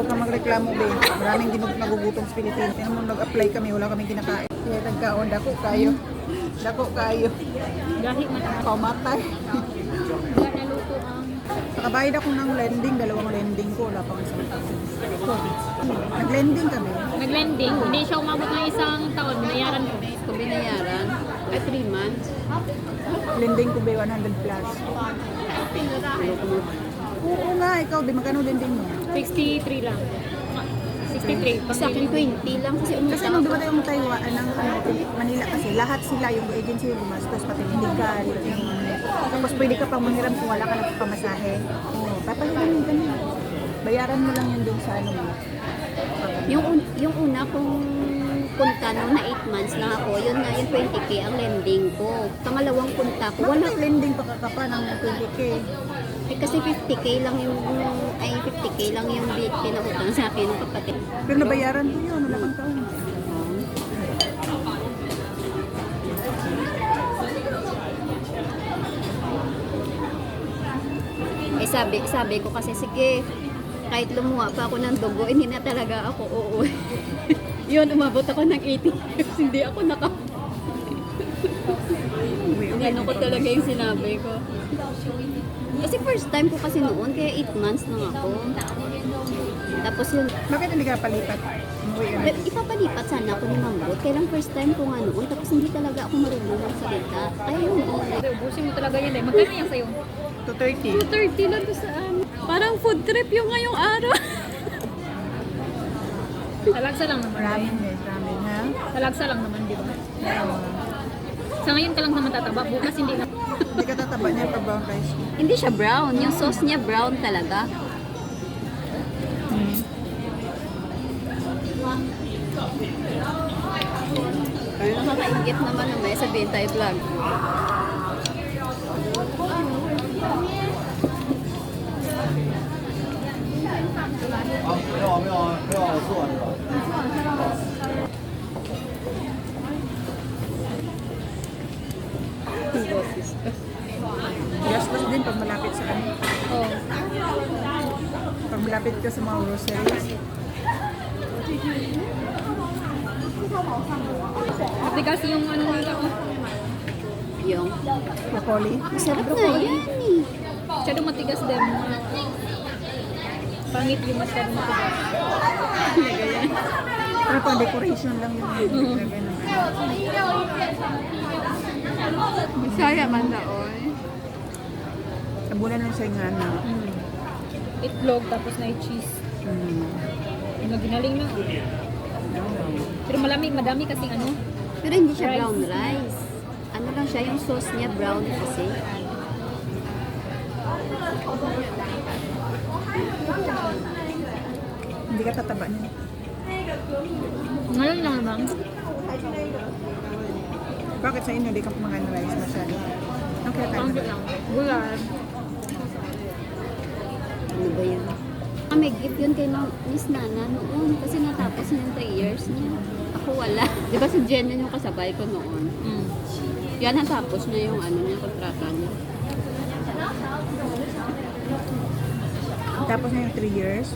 huwag kang magreklamo, be. Maraming nagugutom sa Pilipinas. Tingnan mo, nag-apply kami, wala kaming kinakain. Kaya nagkaon, dako kayo. Dako kayo. Gahi man ang Paumatay. naluto ang Nakabayad ako ng lending, 2 lending ko, wala pang isang taon. Nag-lending kami. nag-lending. Hindi siya umabot ng isang taon. Binayaran ko. Kung binayaran, ay 3 months. Lending ko, be, 100 plus. Oo nga, ikaw, be, magkano lending mo? 63 lang. 63. Sa akin 20 lang kasi Kasi nung dumating yung Taiwan, Manila kasi, lahat sila, yung agency yung gumastos, pati medical, tapos pwede ka pang manghiram kung wala ka nagpapamasahe. Oo, papahiram ka na. Bayaran mo lang yun doon sa ano mo. yung una kong punta nung na 8 months lang ako, yun nga yung 20k ang lending ko. Pangalawang punta ko, Wala wala. lending pa kakapa ng 20k. Eh, kasi 50k lang yung pinautang sa akin ng kapatid. Pero nabayaran ko yun, wala pang taon. Eh sabi ko kasi sige, kahit lumuha pa ako ng dugo, hindi na talaga ako uuwi. Yun, umabot ako ng 80 years, hindi ako Ano ko talaga yung sinabi ko. Kasi first time ko kasi noon, kaya 8 months lang ako. Tapos yun, Bakit hindi ka palipat? Umuwi ka na. ipapalipat sana ako ni Mambot. Kaya lang first time ko nga noon, tapos hindi talaga ako marunong magsalita. Kaya yun, Ubusin mo talaga yan eh. Magkano yan sa'yo? 230. 230 lang to saan. Parang food trip yung ngayong araw. Talagsa lang naman. Ramen guys, ramen ha? Talagsa lang naman, di ba? Sa ngayon ka lang naman tataba. Bukas hindi na. Hindi ka tataba niya pa brown rice. Hindi siya brown. Yung sauce niya brown talaga. Pero nakakaingit naman na may sabihin tayo vlog. Gastos din pag malapit sa ano. Oo. Pag malapit ka sa mga groceries. Matigas yung ano nila. Yung. Broccoli. Sarap na yan eh. Masyadong matigas din. Pangit yung masyadong matigas. Pero pang decoration lang yung nilagay ng Masaya man daon. Tabunan lang siya yung ano. Itlog tapos na cheese. Yung ginaling na. Pero madami kasing ano. Pero hindi siya Rice. brown rice. Ano lang siya, yung sauce niya brown kasi. Hindi ka tataba niya. Ngayon lang naman. Bakit sa inyo, di ka kumakain ng rice masyado? Ang kaya tayo. Pangit lang. Gulay. Ano ba yan? May gift yun kay Miss Nana noon kasi natapos niya yung 3 years niya. Ako wala. Di ba si Jen yun yung kasabay ko noon? Yan, natapos niya yung ano niya, kontrata niya. Tapos na yung 3 years.